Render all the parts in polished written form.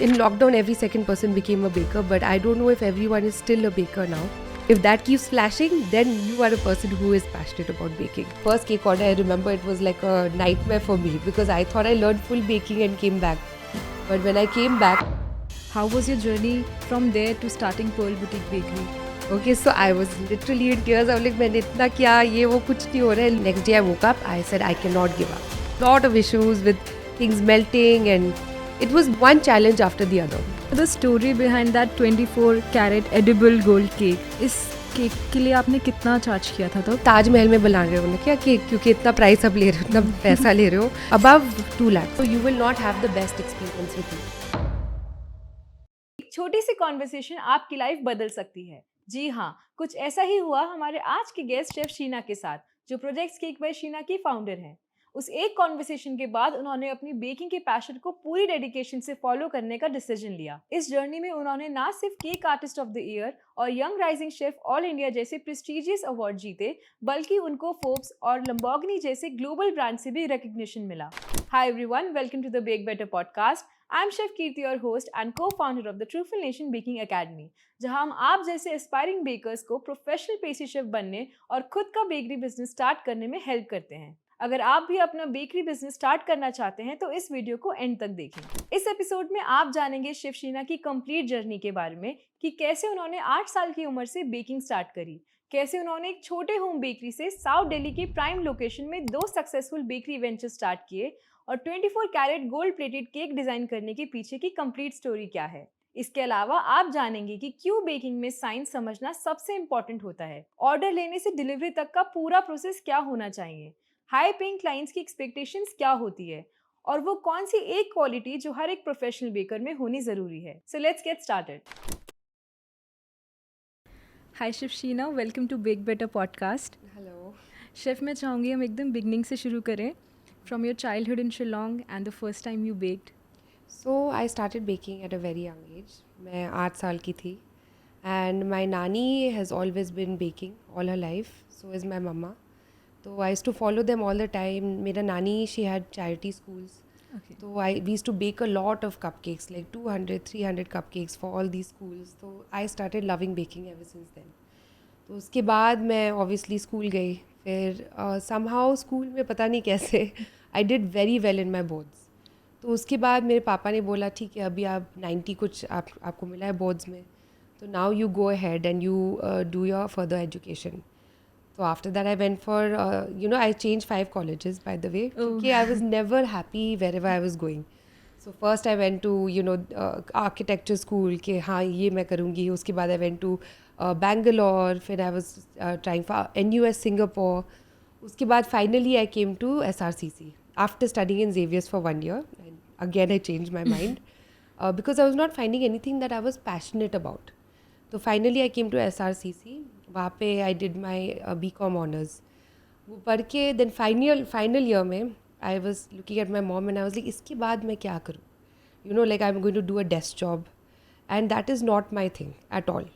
in lockdown, every second person became a baker, but I don't know if everyone is still a baker now. If that keeps flashing, then you are a person who is passionate about baking. First cake order, I remember it was like a nightmare for me because I thought I learned full baking and came back. But when I came back, How was your journey from there to starting Pearl Boutique Bakery? okay, so I was literally in tears. I was like, मैंने इतना किया, ये वो कुछ नहीं हो रहा है. Next day I woke up, I said I cannot give up. Lot of issues with things melting, and it was one challenge after the other. The story behind that 24 carat edible gold cake. इस cake के लिए आपने कितना charge किया था तब? ताजमहल में बुला रहे हो ना क्या केक, क्योंकि इतना प्राइस अब ले रहे हो, इतना पैसा ले रहे हो, above 2 lakh. So you will not have the best experience with me. एक छोटी सी कॉन्वर्सेशन आपकी लाइफ बदल सकती है. जी हाँ, कुछ ऐसा ही हुआ हमारे आज के गेस्ट शेफ शीना के साथ, जो प्रोजेक्ट्स केक बाय शीना की फाउंडर हैं. उस एक कॉन्वर्सेशन के बाद उन्होंने अपनी बेकिंग के पैशन को पूरी डेडिकेशन से फॉलो करने का डिसीजन लिया. इस जर्नी में उन्होंने ना सिर्फ cake artist of the year और young rising chef all India जैसे प्रेस्टिजियस अवार्ड जीते, बल्कि उनको फोर्ब्स और लंबोर्गिनी जैसे ग्लोबल ब्रांड से भी रिकग्निशन मिला. Hi everyone, welcome to the Bake Better podcast. I'm Chef Kirti, your host and co-founder of the Truthful Nation Baking Academy, जहां हम आप जैसे एस्पायरिंग बेकर्स को प्रोफेशनल पेस्ट्री शेफ बनने और खुद का बेकरी बिजनेस स्टार्ट करने में हेल्प करते हैं. अगर आप भी अपना बेकरी बिजनेस स्टार्ट करना चाहते हैं तो इस वीडियो को एंड तक देखें. इस एपिसोड में आप जानेंगे शेफ शीना की कंप्लीट जर्नी के बारे में कि कैसे उन्होंने 8 साल की उम्र से बेकिंग स्टार्ट करी, कैसे उन्होंने एक छोटे होम बेकरी से साउथ दिल्ली के प्राइम लोकेशन में 2 सक्सेसफुल बेकरी वेंचर स्टार्ट किए और 24 carat gold plated cake design करने के पीछे की कंप्लीट स्टोरी क्या है. इसके अलावा आप जानेंगे कि क्यों बेकिंग में साइंस समझना सबसे इम्पोर्टेंट होता है, ऑर्डर लेने से डिलीवरी तक का पूरा प्रोसेस क्या होना चाहिए, हाई पेइंग क्लाइंट्स की एक्सपेक्टेशंस क्या होती है और वो कौन सी एक क्वालिटी जो हर एक प्रोफेशनल बेकर में होनी जरूरी है. So let's get started. Hi chef Sheena, welcome to Bake Better podcast. Hello. Chef, मैं चाहूँगी हम एकदम बिगनिंग से शुरू करें. From your childhood in Shillong and the first time you baked. So I started baking at a very young age. मैं 8 साल की थी. And my nanny has always been baking all her life. So is my mama. So I used to follow them all the time. मेरा नानी, she had charity schools. Okay. So we used to bake a lot of cupcakes, like 200, 300 cupcakes for all these schools. So I started loving baking ever since then. तो उसके बाद मैं obviously school गई. फिर somehow school में पता नहीं कैसे I did very well in my boards. तो उसके बाद मेरे पापा ने बोला ठीक है अभी आप 90 कुछ आपको मिला है बोर्ड्स में, तो now you go ahead and you do your further education. तो after that I went for I change 5 colleges by the way, क्योंकि I was never happy wherever I was going. So first I went to architecture school के हाँ ये मैं करूँगी. उसके बाद आई went to Bangalore. फिर I was trying for NUS Singapore. उसके बाद finally I came to SRCC after studying in Xavier's for 1 year. And again I changed my mind because I was not finding anything that I was passionate about. So finally I came to SRCC. वहाँ पे I did my BCom honors. वो पढ़ के then final year में I was looking at my mom and I was like इसके बाद मैं क्या करूँ? You know, like I'm going to do a desk job and that is not my thing at all.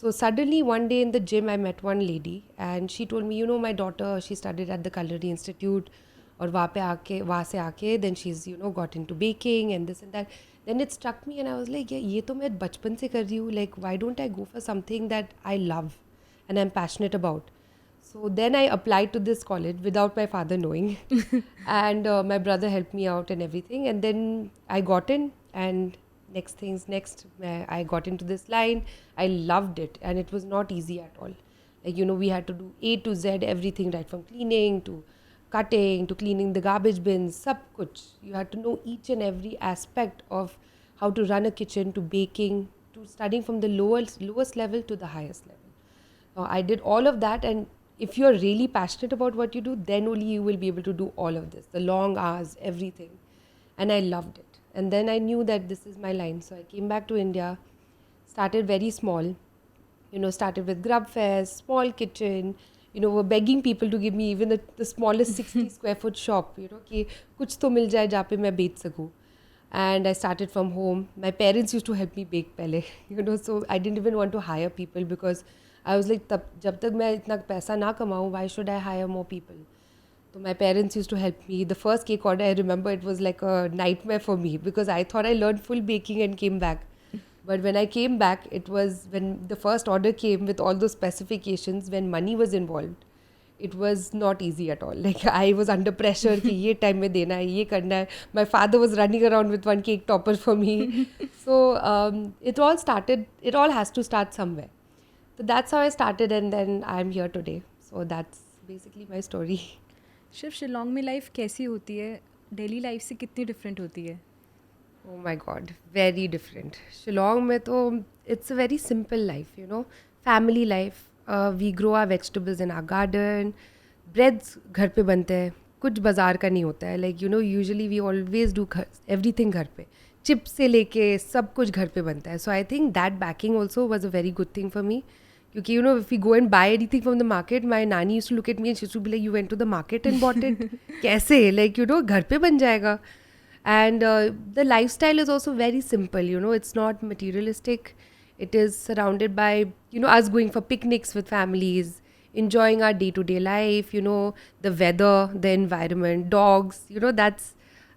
So suddenly one day in the gym I met one lady and she told me, you know, my daughter, she studied at the Culinary Institute और वहाँ से आके then she's got into baking and this and that. Then it struck me and I was like ये तो मैं बचपन से कर रही हूँ, like why don't I go for something that I love and I'm passionate about. So then I applied to this college without my father knowing and my brother helped me out and everything, and then I got in and next I got into this line. I loved it and it was not easy at all. Like we had to do A to Z everything, right from cleaning to cutting to cleaning the garbage bins, sab kuch. You had to know each and every aspect of how to run a kitchen, to baking, to studying from the lowest level to the highest level. I did all of that, and if you're really passionate about what you do, then only you will be able to do all of this, the long hours, everything. And I loved it. And then I knew that this is my line. So I came back to India, started very small, started with grub fairs, small kitchen, were begging people to give me even the smallest 60 square foot shop, कि कुछ तो मिल जाए जहाँ पे मैं बेच सकूँ. And I started from home. My parents used to help me bake पहले, so I didn't even want to hire people because I was like जब तक मैं इतना पैसा ना कमाऊँ, why should I hire more people? So my parents used to help me. The first cake order, I remember it was like a nightmare for me because I thought I learned full baking and came back. But when I came back, it was when the first order came with all those specifications, when money was involved, it was not easy at all. Like I was under pressure कि ये time में देना है, ये करना है. My father was running around with one cake topper for me. So it all has to start somewhere. So that's how I started and then I'm here today. So that's basically my story. Shiv Shillong में life कैसी होती है, daily life से कितनी different होती है? Oh my God, very different. Shillong में तो it's a very simple life, you know, family life. We grow our vegetables in our garden. Breads घर पे बनते हैं, कुछ बाज़ार का नहीं होता है. Like you know, usually we always do everything घर पे. Chips से लेके सब कुछ घर पे बनता है. So I think that backing also was a very good thing for me. क्योंकि you know, if we go and buy anything from the market, my nanny used to look at me and she used to be like, you went to the market and bought it? कैसे? Like you know, घर पे बन जाएगा. And the lifestyle is also very simple, you know, it's not materialistic. It is surrounded by, you know, us going for picnics with families, enjoying our day-to-day life, you know, the weather, the environment, dogs, you know,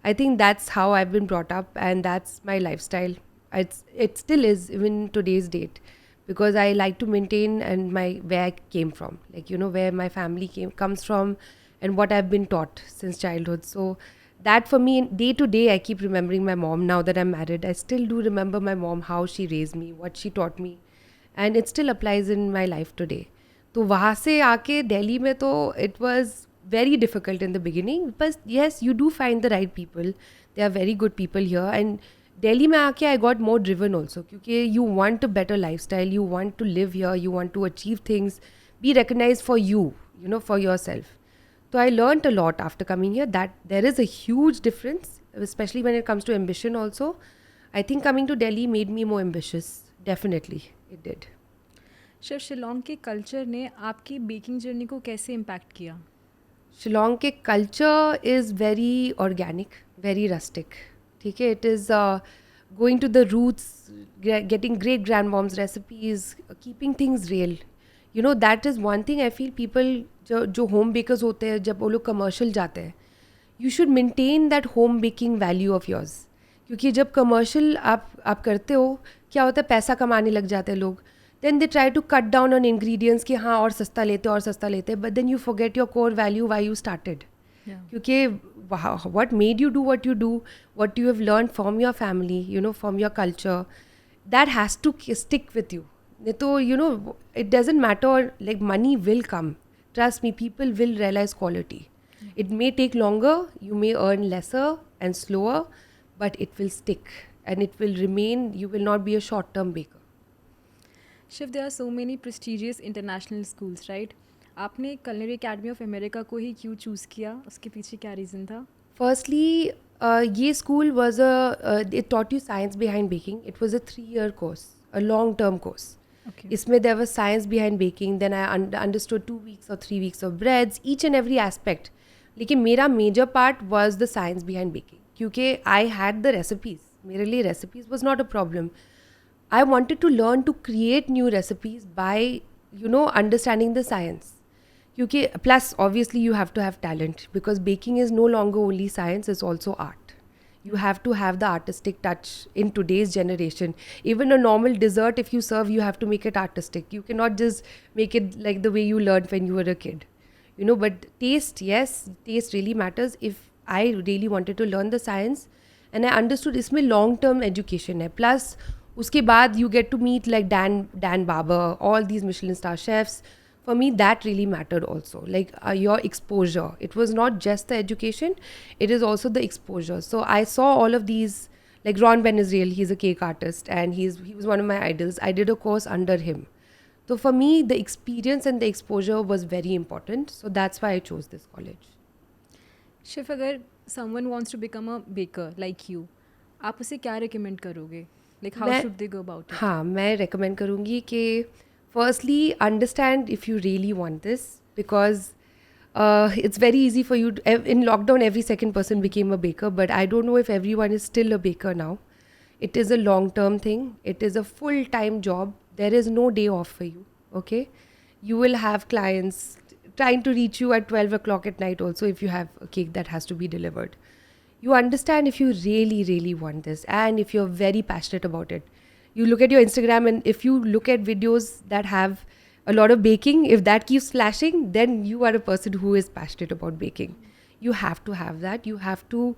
I think that's how I've been brought up and that's my lifestyle. It still is, even today's date, because I like to maintain and where I came from, like, you know, where my family comes from and what I've been taught since childhood. So that for me, day to day, I keep remembering my mom. Now that I'm married, I still do remember my mom, how she raised me, what she taught me, and it still applies in my life today. तो वहाँ से आके दिल्ली में तो it was very difficult in the beginning, but yes, you do find the right people. There are very good people here, and Delhi में आके I got more driven also क्योंकि you want a better lifestyle, you want to live here, you want to achieve things, be recognized for you, you know, for yourself. So I learned a lot after coming here that there is a huge difference, especially when it comes to ambition also. I think coming to Delhi made me more ambitious. Definitely, it did. Shiv Shillong के culture ने आपकी baking journey को कैसे impact किया? Shillong के culture is very organic, very rustic. ठीक है, it is going to the roots, getting great grandmom's recipes, keeping things real. You know, that is one thing I feel people जो home bakers होते हैं जब वो लोग commercial जाते हैं, you should maintain that home baking value of yours. क्योंकि जब commercial आप करते हो, क्या होता है, पैसा कमाने लग जाते हैं लोग. Then they try to cut down on ingredients कि हाँ और सस्ता लेते, but then you forget your core value why you started. क्योंकि what made you do what you do, what you have learned from your family, you know, from your culture, that has to stick with you. नहीं तो, you know, it doesn't matter, like money will come. Trust me, people will realize quality. It may take longer, you may earn lesser and slower, but it will stick and it will remain, you will not be a short-term baker. Shiv, there are so many prestigious international schools, right? आपने culinary academy of America को ही क्यों choose किया? उसके पीछे क्या reason था? Firstly, ये school was it taught you science behind baking. It was a 3-year course, a long-term course. Okay. इसमें there was science behind baking. Then I understood 2 weeks or 3 weeks of breads, each and every aspect. लेकिन मेरा major part was the science behind baking. क्योंकि I had the recipes. मेरे लिए recipes was not a problem. I wanted to learn to create new recipes by, you know, understanding the science. क्योंकि plus obviously you have to have talent because baking is no longer only science, it's also art. You have to have the artistic touch in today's generation. Even a normal dessert, if you serve, you have to make it artistic. You cannot just make it like the way you learned when you were a kid. You know, but taste, yes, taste really matters. If I really wanted to learn the science and I understood इसमें long-term education है. Plus, उसके बाद you get to meet like Dan Barber, all these Michelin star chefs. For me, that really mattered also. Like your exposure. It was not just the education, it is also the exposure. So I saw all of these, like Ron Ben Israel, he's a cake artist and he was one of my idols. I did a course under him. So for me, the experience and the exposure was very important. So that's why I chose this college. Shiv, अगर someone wants to become a baker like you, आप उसे क्या recommend करोगे? Like how should they go about it? हाँ, मैं recommend करूँगी कि firstly understand if you really want this because it's very easy for you to, in lockdown every second person became a baker, but I don't know if everyone is still a baker now. It is a long-term thing. It is a full-time job. There is no day off for you, okay? You will have clients trying to reach you at 12 o'clock at night also if you have a cake that has to be delivered. You understand if you really, really want this and if you're very passionate about it. You look at your Instagram, and if you look at videos that have a lot of baking, if that keeps flashing, then you are a person who is passionate about baking. You have to have that. You have to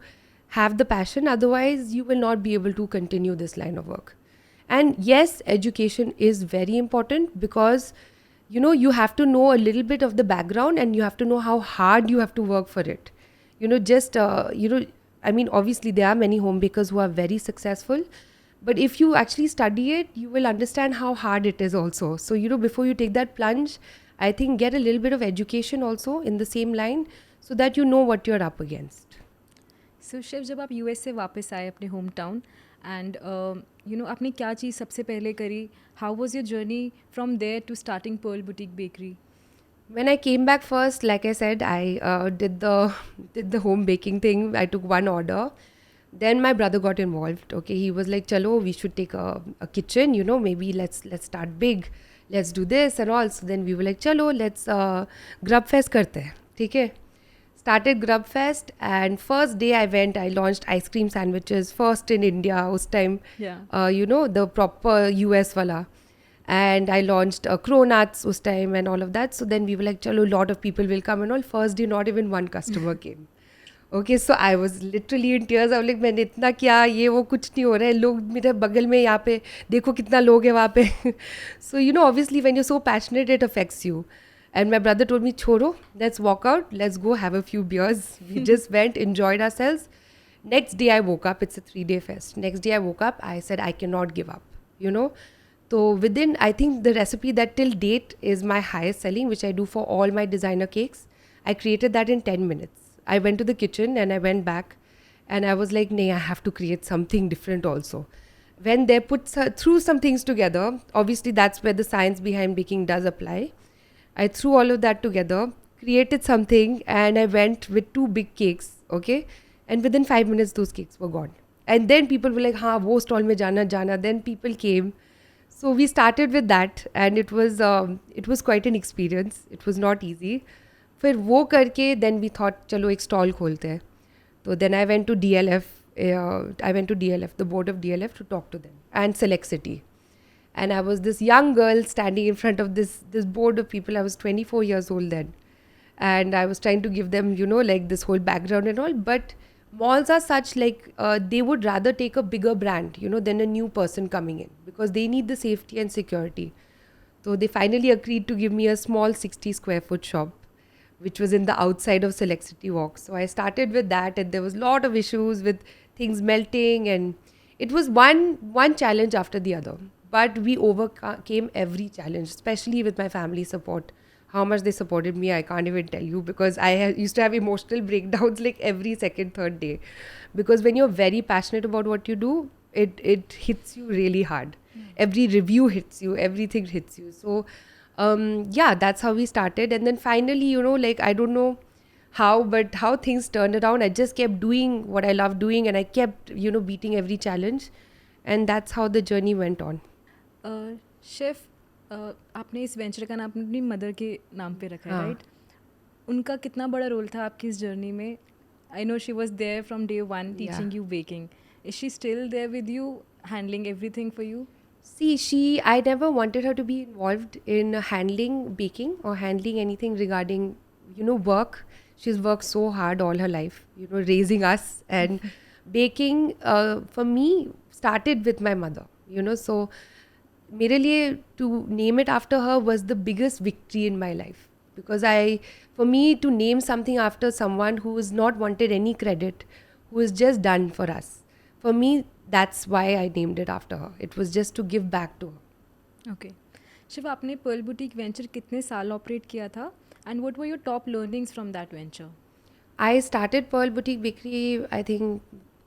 have the passion. Otherwise, you will not be able to continue this line of work. And yes, education is very important because you have to know a little bit of the background and you have to know how hard you have to work for it. I mean, obviously, there are many home bakers who are very successful. But if you actually study it, you will understand how hard it is also. So, before you take that plunge, I think get a little bit of education also in the same line so that you know what you're up against. सो शिव, जब आप US से वापस आए अपने home town and आपने क्या चीज़ सबसे पहले करी? How was your journey from there to starting Pearl Boutique Bakery? When I came back first, like I said, I did the home baking thing. I took one order. Then my brother got involved. Okay, he was like, "Chalo, we should take a kitchen. Maybe let's start big. Let's do this and all." So then we were like, "Chalo, let's Grub Fest karte hain." ठीक है? Started Grub Fest, and first day I went, I launched ice cream sandwiches first in India. Us time, the proper US wala. And I launched cronuts us time and all of that. So then we were like, chalo, a lot of people will come and all. First day, not even one customer came. Okay, so I was literally in tears. I was like, मैंने इतना किया, ये वो कुछ नहीं हो रहा है. लोग मेरे बगल में यहाँ पे देखो कितना लोग है वहाँ पे. So obviously when you're so passionate, it affects you. And my brother told me, छोड़ो, let's walk out, let's go have a few beers. We just went, enjoyed ourselves. Next day I woke up. It's a 3-day fest. Next day I woke up. I said I cannot give up. So within, I think the recipe that till date is my highest selling, which I do for all my designer cakes, I created that in 10 minutes. I went to the kitchen and I went back and I was like, nay, I have to create something different also. When they threw some things together, obviously that's where the science behind baking does apply. I threw all of that together, created something, and I went with 2 big cakes, okay? And within 5 minutes, those cakes were gone. And then people were like, हाँ, वो stall में जाना. Then people came. So we started with that, and it was quite an experience. It was not easy. फिर वो करके then we thought चलो एक stall खोलते हैं. So then I went to DLF. The board of DLF, to talk to them, and Select City. And I was this young girl standing in front of this board of people. I was 24 years old then. And I was trying to give them, like this whole background and all. But malls are such, like, they would rather take a bigger brand, than a new person coming in. Because they need the safety and security. So they finally agreed to give me a small 60 square foot shop, which was in the outside of Select City Walk. So I started with that, and there was a lot of issues with things melting. And it was one challenge after the other. But we overcame every challenge, especially with my family support. How much they supported me, I can't even tell you, because I used to have emotional breakdowns like every second, third day. Because when you're very passionate about what you do, it hits you really hard. Every review hits you, everything hits you. So, that's how we started. And then finally, like, I don't know how, but how things turned around. I just kept doing what I love doing, and I kept, beating every challenge. And that's how the journey went on. Chef, आपने इस venture का नाम अपनी mother के नाम पे रखा है, राइट? उनका कितना बड़ा रोल था आपकी इस जर्नी में? I know she was there from day one teaching you baking. Is she still there with you, handling everything for you? See, I never wanted her to be involved in handling baking or handling anything regarding, work. She's worked so hard all her life, raising us. And baking, for me, started with my mother, So मेरे लिए to name it after her was the biggest victory in my life. Because for me to name something after someone who has not wanted any credit, who has just done for us, for me, that's why I named it after her. It was just to give back to her. Okay. Shiv, आपने Perl boutique venture कितने साल operate किया था? And what were your top learnings from that venture? I started Pearl Boutique Bakery, I think,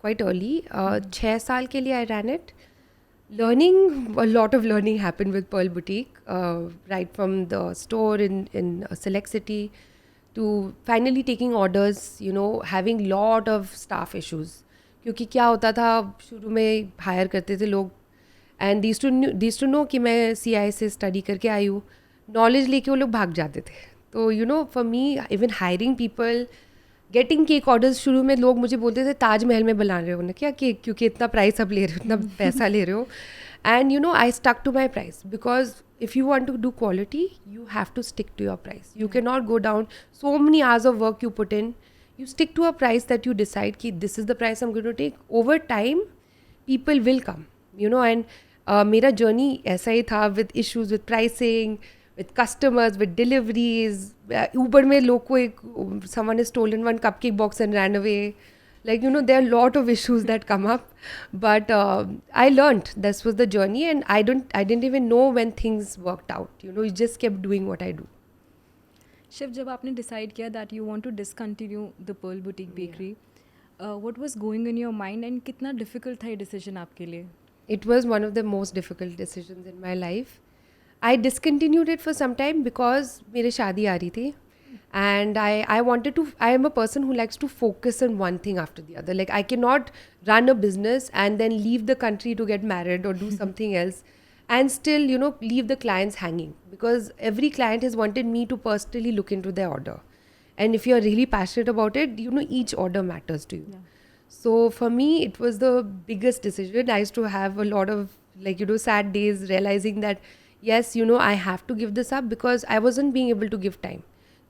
quite early. 6 साल के लिए I ran it. A lot of learning happened with Pearl Boutique, right from the store in Select City to finally taking orders, having lot of staff issues. क्योंकि क्या होता था, शुरू में higher करते थे लोग, and these to know कि मैं CI से स्टडी करके आई हूँ, नॉलेज लेके वो लोग भाग जाते थे. तो you know for me even hiring people, getting cake orders, शुरू में लोग मुझे बोलते थे ताजमहल में बना रहे हो ना क्या केक, क्योंकि इतना प्राइस आप ले रहे हो, इतना पैसा ले रहे हो. And you know I stuck to my price because if you want to do quality, you have to stick to your price. You cannot go down so many hours of work you put in. You stick to a price that you decide ki this is the price I'm going to take. Over time, people will come, you know. And mera journey aisa hi tha, with issues with pricing, with customers, with deliveries. Uber mein log ko someone has stolen one cupcake box and ran away. Like, you know, there are a lot of issues that come up, but I learned this was the journey, and I didn't even know when things worked out. You know, you just kept doing what I do. Shiv, जब आपने decide किया that you want to discontinue the Pearl Boutique Bakery, what was going in your mind एंड कितना difficult था ये decision आपके लिए? It was one of the most difficult decisions in my life. I discontinued it for some time because मेरे शादी आ रही थी. And I wanted to, I am a person who likes to focus on one thing after the other. Like, I cannot run a business and then leave the country to get married or do something else and still, you know, leave the clients hanging, because every client has wanted me to personally look into their order. And if you're really passionate about it, you know, each order matters to you. Yeah. So for me, it was the biggest decision. I used to have a lot of, like, you know, sad days realizing that, yes, you know, I have to give this up because I wasn't being able to give time.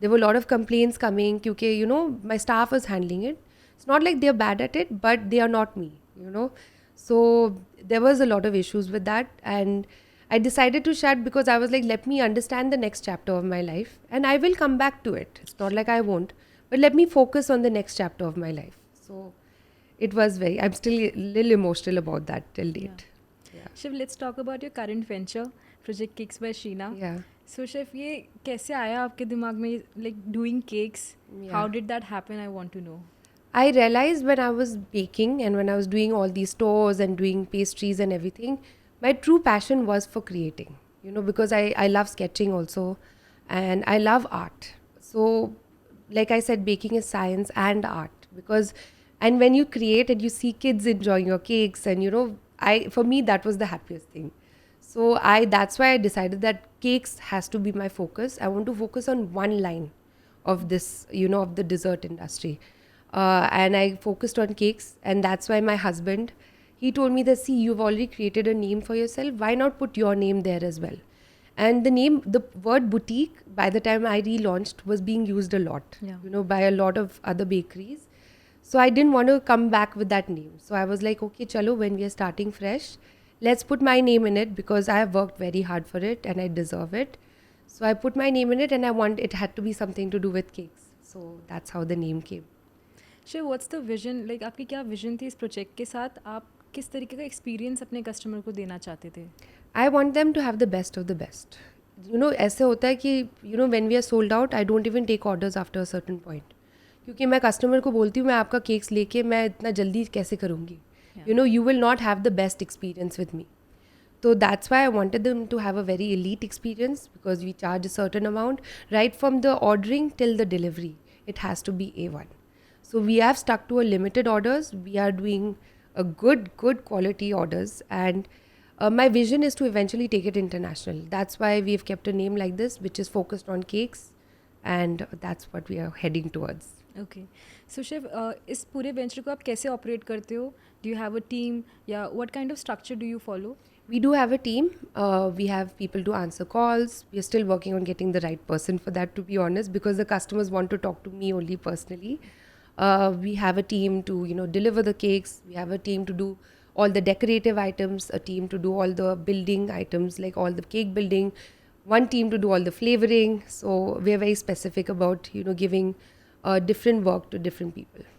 There were a lot of complaints coming because, you know, my staff was handling it. It's not like they're bad at it, but they are not me, you know. So there was a lot of issues with that, and I decided to shut because I was like, let me understand the next chapter of my life and I will come back to it. It's not like I won't, but let me focus on the next chapter of my life. So it was I'm still a little emotional about that till date. Shiv, let's talk about your current venture project cakes by Sheena. Yeah. So Shiv, ये कैसे आया आपके दिमाग में, like doing cakes? How did that happen? I want to know. I realized when I was baking and when I was doing all these stores and doing pastries and everything, my true passion was for creating, you know, because I love sketching also and I love art. So, like I said, baking is science and art, and when you create and you see kids enjoying your cakes, and, you know, for me, that was the happiest thing. So that's why I decided that cakes has to be my focus. I want to focus on one line of this, you know, of the dessert industry. And I focused on cakes, and that's why my husband, he told me that, see, you've already created a name for yourself. Why not put your name there as well? And the word boutique, by the time I relaunched, was being used a lot, Yeah. you know, by a lot of other bakeries. So I didn't want to come back with that name. So I was like, okay, chalo, when we are starting fresh, let's put my name in it because I have worked very hard for it and I deserve it. So I put my name in it, and it had to be something to do with cakes. So that's how the name came. Shiv, what's the vision? Like आपकी क्या vision थी इस project के साथ? आप किस तरीके का एक्सपीरियंस अपने कस्टमर को देना चाहते थे? I want them to have the best of the best. You know, ऐसे होता है कि, you know, when we are sold out, I don't even take orders after a certain point. क्योंकि मैं कस्टमर को बोलती हूँ, मैं आपका केक्स लेके मैं इतना जल्दी कैसे करूँगी? You know, you will not have the best experience with me. So that's why I wanted them to have a very elite experience, because we charge a certain amount right from the ordering till the delivery. It has to be A1. So we have stuck to a limited orders. We are doing a good quality orders, and my vision is to eventually take it international. That's why we've kept a name like this, which is focused on cakes, and that's what we are heading towards. Okay. So Shiv, इस पूरे venture को आप कैसे operate करते हो? Do you have a team, या what kind of structure do you follow? We do have a team. We have people to answer calls. We are still working on getting the right person for that, to be honest, because the customers want to talk to me only personally. We have a team to, you know, deliver the cakes. We have a team to do all the decorative items, a team to do all the building items, like all the cake building, one team to do all the flavoring. So we are very specific about, you know, giving different work to different people.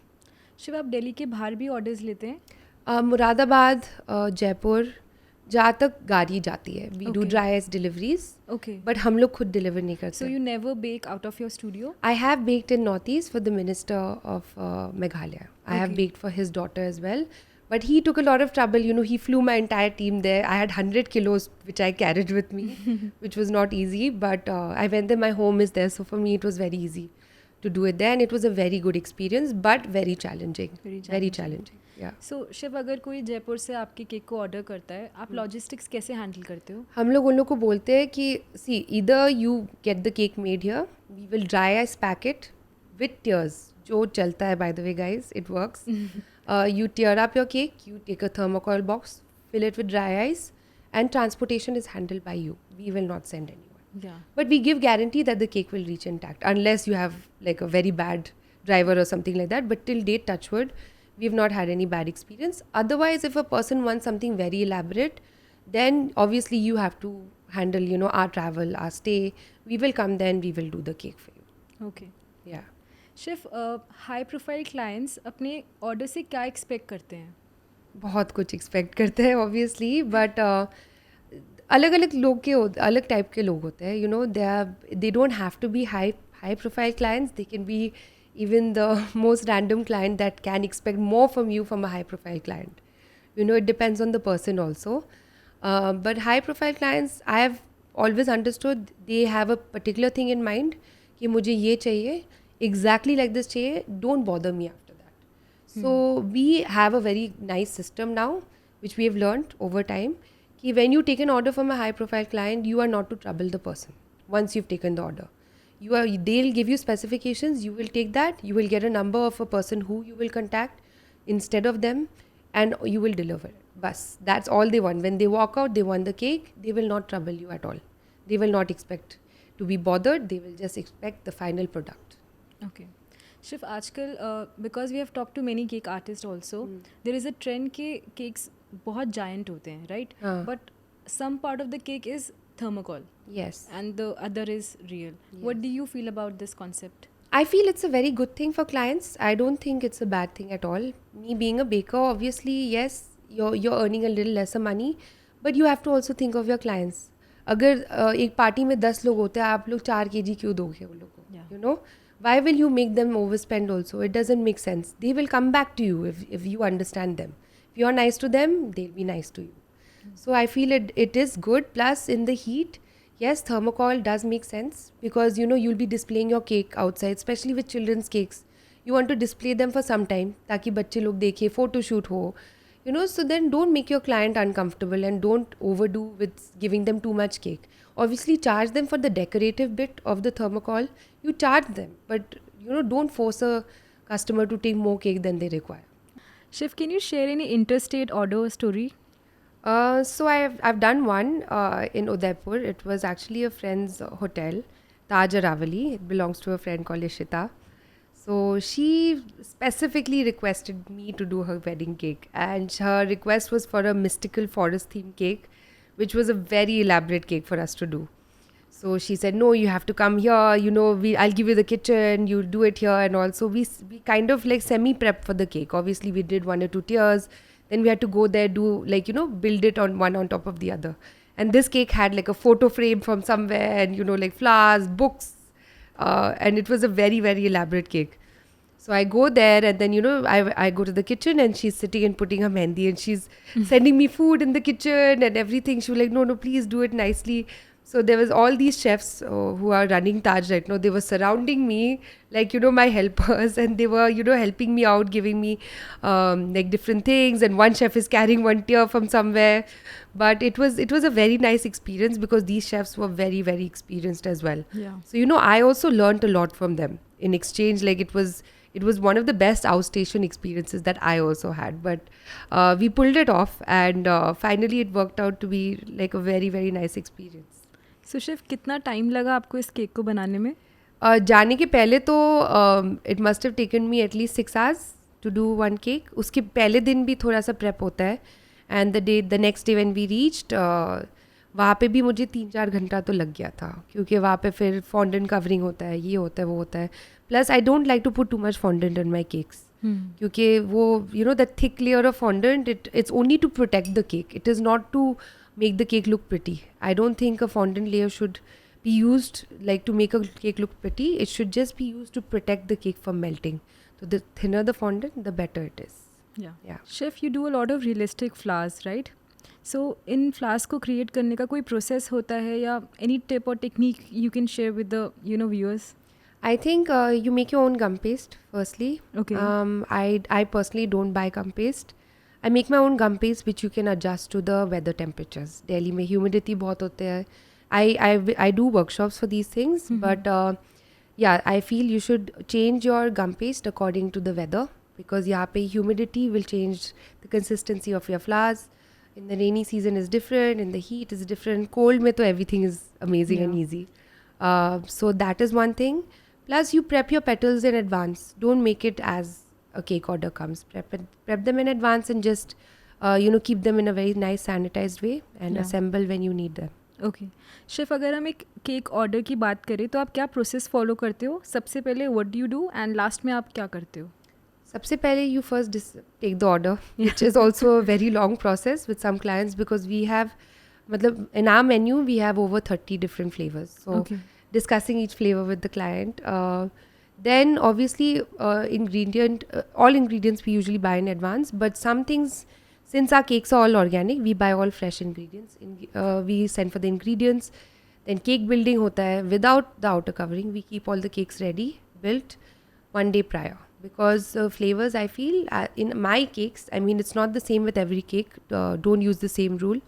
Shiv, आप दिल्ली के बाहर भी orders लेते हैं? मुरादाबाद, जयपुर, जहाँ तक गाड़ी जाती है, we do Okay. Dry ice deliveries, okay. But हम लोग खुद डिलीवर नहीं सो करते. You never bake out of your studio? I have baked in Northeast for the Minister of Meghalaya. I have Okay. baked for his daughter as well. But he took a lot of trouble. You know, he flew my entire team there. I had 100 kilos, which I carried with me, which was not easy. But I went there. My home is there. So for me, it was very easy to do it there. And it was a very good experience, but very challenging. Very Very challenging. challenging. Yeah. So Shiv, अगर कोई जयपुर से आपके cake को order करता है, आप logistics कैसे handle करते हो? हम लोग उन लोग को बोलते हैं कि see either you get the cake made here, we will dry ice pack it with tears. जो चलता है, by the way, guys, it works. You tear up your cake, you take a thermocol box, fill it with dry ice, and transportation is handled by you. We will not send anyone. Yeah. But we give guarantee that the cake will reach intact, unless you have like a very bad driver or something like that. But till date, touch wood, we've not had any bad experience. Otherwise, if a person wants something very elaborate, then obviously you have to handle, you know, our travel, our stay. We will come then, we will do the cake for you. Okay. Yeah. Schiff high profile clients अपने order से क्या expect करते हैं? बहुत कुछ expect करते हैं obviously, but अलग अलग लोग के अलग टाइप के लोग होते हैं, you know. They don't have to be high profile clients. They can be even the most random client that can expect more from you from a high profile client. You know, it depends on the person also. But high profile clients, I have always understood they have a particular thing in mind कि मुझे ये चाहिए, exactly like this चाहिए, don't bother me after that. So we have a very nice system now, which we have learned over time, कि when you take an order from a high profile client, you are not to trouble the person once you've taken the order. They'll give you specifications, you will take that, you will get a number of a person who you will contact instead of them, and you will deliver it. Bas, that's all they want. When they walk out, they want the cake. They will not trouble you at all. They will not expect to be bothered. They will just expect the final product. Okay. शिफ आजकल because we have talk to many cake artist also, there is a trend के cakes बहुत giant होते हैं, right? But some part of the cake is thermocol. Yes. And the other is real. Yes. What do you feel about this concept? I feel it's a very good thing for clients. I don't think it's a bad thing at all. Me being a baker, obviously, yes, you're earning a little lesser money, but you have to also think of your clients. अगर एक party में 10 लोग होते हैं, आप लोग 4 kg क्यों दोगे उन लोगों को? You know, why will you make them overspend also? It doesn't make sense. They will come back to you if you understand them. If you are nice to them, they'll be nice to you. So I feel it is good. Plus in the heat, yes, thermocol does make sense because, you know, you'll be displaying your cake outside, especially with children's cakes. You want to display them for some time ताकि बच्चे लोग देखें, photo shoot हो, you know. So then don't make your client uncomfortable and don't overdo with giving them too much cake. Obviously charge them for the decorative bit of the thermocol. You charge them, but you know, don't force a customer to take more cake than they require. Shiv, can you share any interstate order story? So I've done one in Udaipur. It was actually a friend's hotel, Taj Aravali. It belongs to a friend called Ishita. So she specifically requested me to do her wedding cake, and her request was for a mystical forest themed cake, which was a very elaborate cake for us to do. So she said, no, you have to come here, you know, I'll give you the kitchen, you do it here. And also we kind of like semi-prep for the cake. Obviously we did 1 or 2 tiers. Then we had to go there, do like, you know, build it on one on top of the other. And this cake had like a photo frame from somewhere and, you know, like flowers, books. And it was a very, very elaborate cake. So I go there and then, you know, I go to the kitchen and she's sitting and putting her mehndi and she's sending me food in the kitchen and everything. She was like, no, please do it nicely. So there was all these chefs who are running Taj right now. They were surrounding me like, you know, my helpers, and they were, you know, helping me out, giving me like different things. And one chef is carrying one tier from somewhere. But it was a very nice experience because these chefs were very, very experienced as well. Yeah. So, you know, I also learned a lot from them in exchange. Like it was one of the best outstation experiences that I also had. But we pulled it off, and finally it worked out to be like a very, very nice experience. So Shiv, कितना time लगा आपको इस cake को बनाने में? जाने के पहले तो it must have taken me at least 6 hours to do 1 cake. उसके पहले दिन भी थोड़ा सा प्रेप होता है, and the next day when we reached, वहाँ पे भी मुझे 3-4 घंटा तो लग गया था, क्योंकि वहाँ पे फिर फॉन्डेंट कवरिंग होता है, ये होता है, वो होता है. Plus I don't like to put too much fondant in my cakes, क्योंकि वो, you know, the thick layer of fondant, it's only to protect the cake. It is not to make the cake look pretty. I don't think a fondant layer should be used like to make a cake look pretty. It should just be used to protect the cake from melting. So the thinner the fondant, the better it is. Yeah. Chef, you do a lot of realistic flowers, right? So in flowers को create करने का कोई process होता है, या any tip or technique you can share with the, you know, viewers? I think you make your own gum paste firstly. Okay. I personally don't buy gum paste. I make my own gum paste which you can adjust to the weather temperatures. Delhi में humidity बहुत होते हैं. I do workshops for these things, but Yeah, I feel you should change your gum paste according to the weather, because यहाँ पे humidity will change the consistency of your flowers. In the rainy season is different, in the heat is different. Cold में तो everything is amazing and Yeah. easy. So that is one thing. Plus you prep your petals in advance. Don't make it as a cake order comes. Prep them in advance and just keep them in a very nice sanitized way and Yeah. assemble when you need them. Okay chef, अगर हम एक cake order की बात करें तो आप क्या process follow करते हो? सबसे पहले what do you do and last में आप क्या करते हो? सबसे पहले you first take the order, which is also a very long process with some clients, because we have, मतलब in our menu we have over 30 different flavors. So Okay. discussing each flavor with the client. Then obviously all ingredients we usually buy in advance, but some things, since our cakes are all organic, we buy all fresh ingredients. We send for the ingredients. Then cake building hota hai. Without the outer covering, we keep all the cakes ready, built 1 day prior. Because flavors, I feel, in my cakes, I mean, it's not the same with every cake. Don't use the same rule.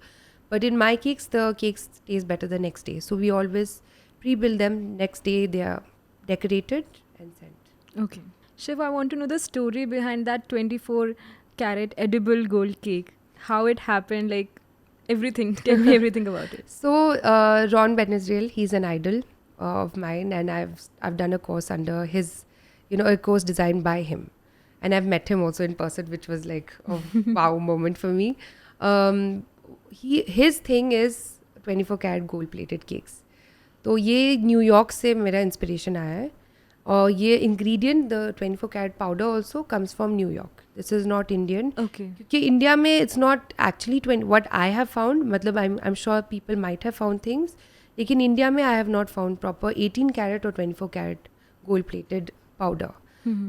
But in my cakes, the cakes taste better the next day. So we always pre-build them. Next day, they are decorated and sent. Okay. Shiv, I want to know the story behind that 24-carat edible gold cake. How it happened, like everything. Tell me everything about it. So Ron Benesdale, he's an idol of mine, and I've done a course under his, a course designed by him, and I've met him also in person, which was like a wow moment for me. His thing is 24-carat gold plated cakes. तो ये New York से मेरा inspiration आया है, और ये ingredient the 24-carat powder also comes from New York. This is not Indian. Okay. क्योंकि India में it's not actually what I have found, मतलब I am sure people might have found things, लेकिन इंडिया में I have not found proper 18-carat और 24-carat gold plated powder.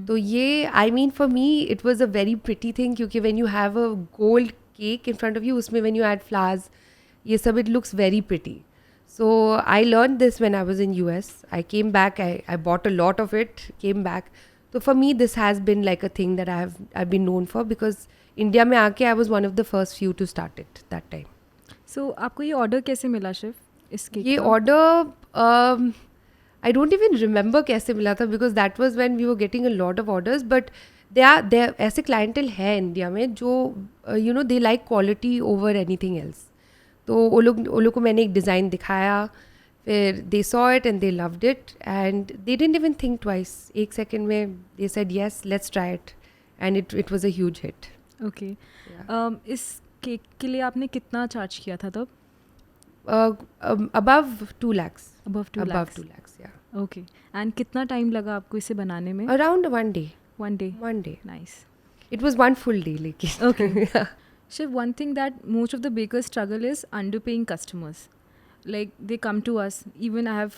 तो ये, I mean for me it was a very pretty thing, क्योंकि when you have a gold cake in front of you, उसमें when you add flowers, ये सब, it looks very pretty. So I learned this when I was in US. I came back, I bought a lot of it, came back. So for me, this has been like a thing that I've been known for, because India में आके I was one of the first few to start it that time. So आपको ये order कैसे मिला शिव इस cake ये का? order I don't even remember कैसे मिला था, because that was when we were getting a lot of orders. But there ऐसे clientele है इंडिया में जो they like quality over anything else. तो वो लोग को मैंने एक डिज़ाइन दिखाया, फिर they saw it and they loved it, and they didn't even think twice. एक सेकंड में they said yes, let's try it, and it was a huge hit. Okay. इस केक के लिए आपने कितना चार्ज किया था तब? Above 2 lakhs. Above 2 Above lakhs. 2 lakhs, yeah. Okay. And कितना टाइम लगा आपको इसे बनाने में? Around 1 day. 1 day. 1 day. Nice. It was 1 full day, लेकिन. Okay. Shiv, one thing that most of the bakers struggle is underpaying customers. Like they come to us. Even I have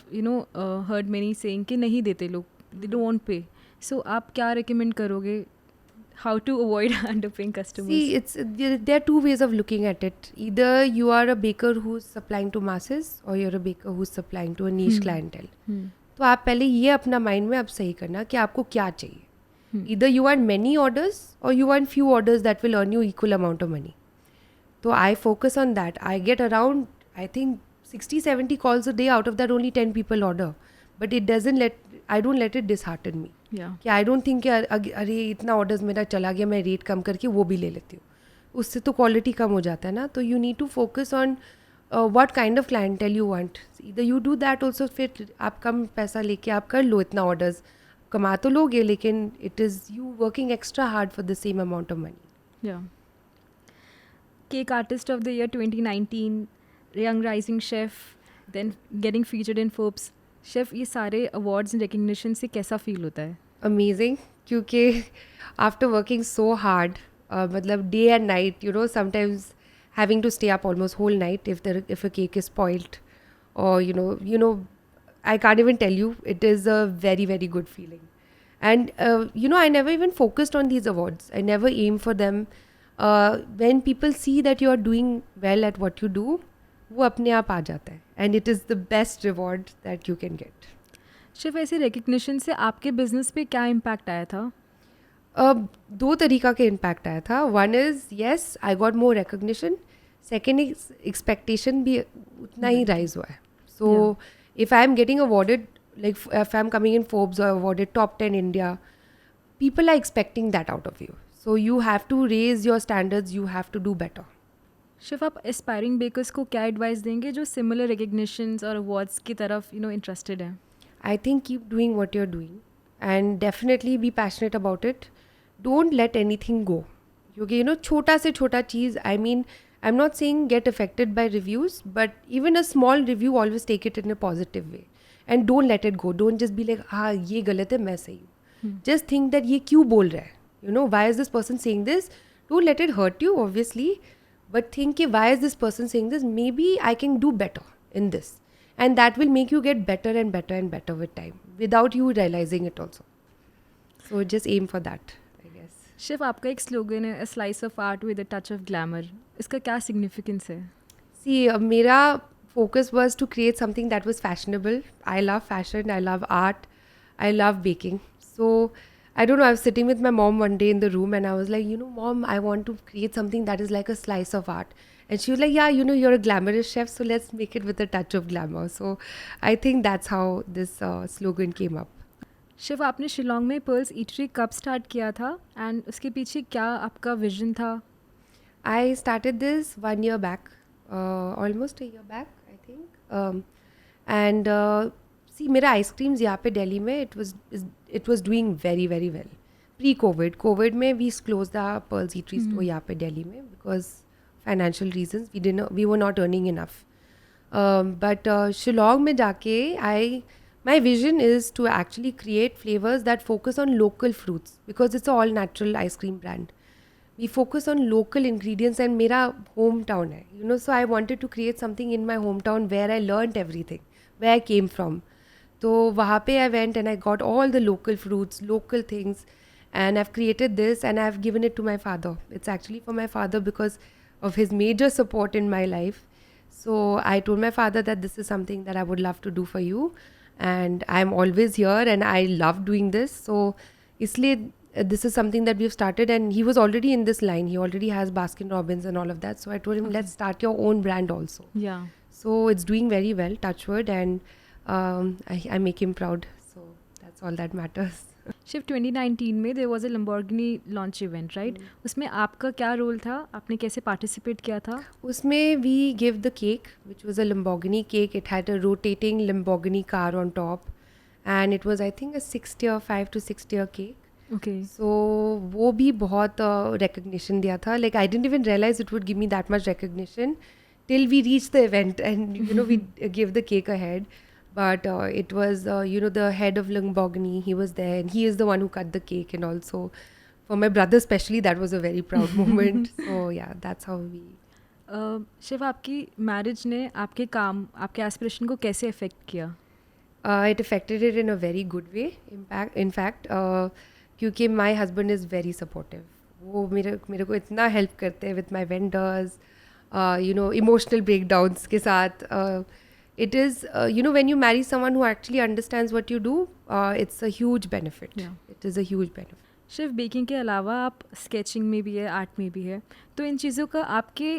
heard many saying कि नहीं देते लोग, they don't want pay. So आप क्या recommend करोगे? How to avoid underpaying customers? See, there are 2 ways of looking at it. Either you are a baker who's supplying to masses, or you're a baker who's supplying to a niche clientele. तो आप पहले ये अपना mind में अब सही करना कि आपको क्या चाहिए. Either you want many orders, or you want few orders that will earn you equal amount of money. So I focus on that. I get around, I think, 60-70 calls a day. Out of that, only 10 people order. But I don't let it dishearten me. Yeah. कि I don't think कि अरे इतना orders मेरा चला गया, मैं rate कम करके वो भी ले लेती हूँ. उससे तो क्वालिटी कम हो जाता है ना. तो you need to focus on what kind of clientele you want. Either you do that also, फिर आप कम पैसा लेके आप कर लो इतना ऑर्डर्स, कमा तो लोगे, लेकिन it is you working extra hard for the same amount of money. Yeah. Cake Artist of the Year 2019, Young Rising Chef, then getting featured in Forbes. Chef, ये सारे awards and recognition से कैसा feel होता है? Amazing, क्योंकि after working so hard, मतलब day and night, sometimes having to stay up almost whole night if a cake is spoiled, or I can't even tell you, it is a very, very good feeling. And I never even focused on these awards. I never aim for them. When people see that you are doing well at what you do, वो अपने आप आ जाता है, and it is the best reward that you can get. Shiv, ऐसे recognition से आपके business पे क्या impact आया था? 2 तरीका के impact आया था. One is, yes, I got more recognition. Second is expectation भी उतना ही rise हुआ है. So if I am getting awarded like if I'm coming in Forbes or awarded top 10 India, people are expecting that out of you. So you have to raise your standards, you have to do better. Schiff आप aspiring bakers को क्या advice देंगे जो similar recognitions और awards की तरफ interested हैं? I think keep doing what you're doing and definitely be passionate about it. Don't let anything go. क्योंकि छोटा से छोटा चीज़, I mean, I'm not saying get affected by reviews, but even a small review, always take it in a positive way. And don't let it go. Don't just be like, हाँ ये गलत है, मैं सही हूँ. Just think that ये क्यों बोल रहा है? Why is this person saying this? Don't let it hurt you, obviously. But think, why is this person saying this? Maybe I can do better in this. And that will make you get better and better and better with time without you realizing it also. So just aim for that, I guess. Schiff आपका एक slogan है, a slice of art with a touch of glamour. इसका क्या significance है? See, mera focus was to create something that was fashionable. I love fashion, I love art, I love baking. So I don't know, I was sitting with my mom one day in the room and I was like, Mom, I want to create something that is like a slice of art. And she was like, yeah, you're a glamorous chef, so let's make it with a touch of glamour. So I think that's how this slogan came up. Schiff आपने शिलोंग में pearls eatery कब start किया था and उसके पीछे क्या आपका vision था? I started this 1 year back, almost a year back, I think. And see, मेरा आइसक्रीम्स यहाँ पे दिल्ली में it was doing very very well. Pre-COVID में we closed the Pearls Eatery store यहाँ पे दिल्ली में because financial reasons we were not earning enough. But Shillong में जाके my vision is to actually create flavors that focus on local fruits because it's an all natural ice cream brand. We focus on local ingredients and मेरा hometown है, so I wanted to create something in my hometown where I learned everything, where I came from. तो वहाँ पे I went and I got all the local fruits, local things, and I've created this and I've given it to my father. It's actually for my father because of his major support in my life. So I told my father that this is something that I would love to do for you, and I'm always here and I love doing this. So इसलिए this is something that we've started, and he was already in this line. He already has Baskin Robbins and all of that. So I told him, let's start your own brand also. Yeah. So it's doing very well, touch wood, and I make him proud. So that's all that matters. शिफ 2019 में there was a Lamborghini launch event, right? उसमें आपका क्या role था? आपने कैसे participate किया था? उसमें we give the cake, which was a Lamborghini cake. It had a rotating Lamborghini car on top, and it was I think a 5 to 6 tier cake. Okay. So वो भी बहुत recognition दिया था. Like I didn't even realize it would give me that much recognition till we reached the event and we gave the cake ahead. But it was the head of Lamborghini. He was there and he is the one who cut the cake, and also for my brother especially that was a very proud moment. So yeah, that's how we. Schiff आपकी marriage ने आपके काम, आपके aspiration को कैसे affect किया? It affected it in a very good way. In fact, क्योंकि my husband is very supportive. वो मेरे को इतना help करते हैं with my vendors, emotional breakdowns के साथ. It is, when you marry someone who actually understands what you do, it's a huge benefit. Yeah. It is a huge benefit. Schiff baking के अलावा आप स्केचिंग में भी है, आर्ट में भी है, तो इन चीज़ों का आपके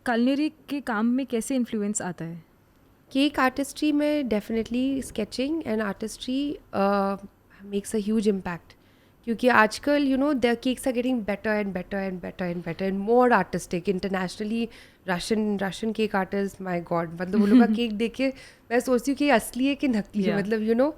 कलनरी के काम में कैसे इन्फ्लुएंस आता है? Cake artistry में definitely sketching and artistry makes a huge impact. क्योंकि आजकल their cakes are getting better and better and better and better and more artistic internationally. Russian cake artists, my god, मतलब वो लोग का cake देख के मैं सोचती हूँ कि असली है कि नकली है, मतलब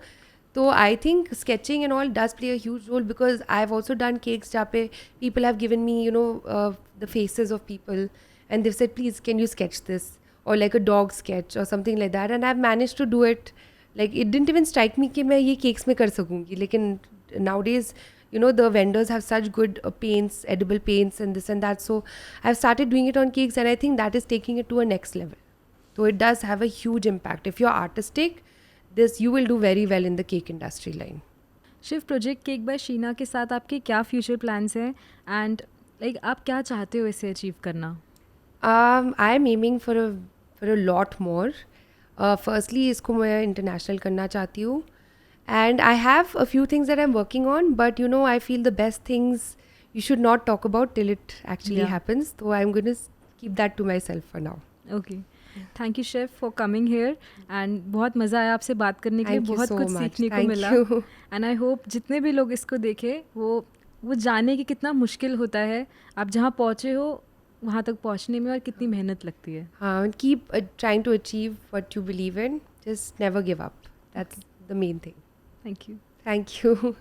तो I think sketching and all does play a huge role because I've also done cakes जहाँ पे people have given me the faces of people and they've said please can you sketch this, or like a dog sketch or something like that, and I've managed to do it. Like it didn't even strike me कि मैं ये cakes में कर सकूँगी, लेकिन nowadays the vendors have such good paints, edible paints and this and that, so I've started doing it on cakes and I think that is taking it to a next level. So it does have a huge impact. If you're artistic, you will do very well in the cake industry line. Schiff project cake bye Sheena के साथ आपके क्या future plans हैं and like आप क्या चाहते हो इसे अचीव करना? I'm aiming for a lot more. Firstly इसको मैं international करना चाहती हूँ. And I have a few things that I'm working on, but I feel the best things you should not talk about till it actually happens. So I'm going to keep that to myself for now. Okay. Thank you chef for coming here and बहुत मज़ा आया आपसे बात करने के लिए, Thank you बहुत so कुछ much. सीखने को Thank मिला you. एंड आई होप जितने भी लोग इसको देखें वो जाने कि कितना मुश्किल होता है आप जहाँ पहुँचे हो वहाँ तक पहुँचने में और कितनी मेहनत लगती है. And keep trying to achieve what you believe in. Just never give up. That's the main thing. Thank you. Thank you.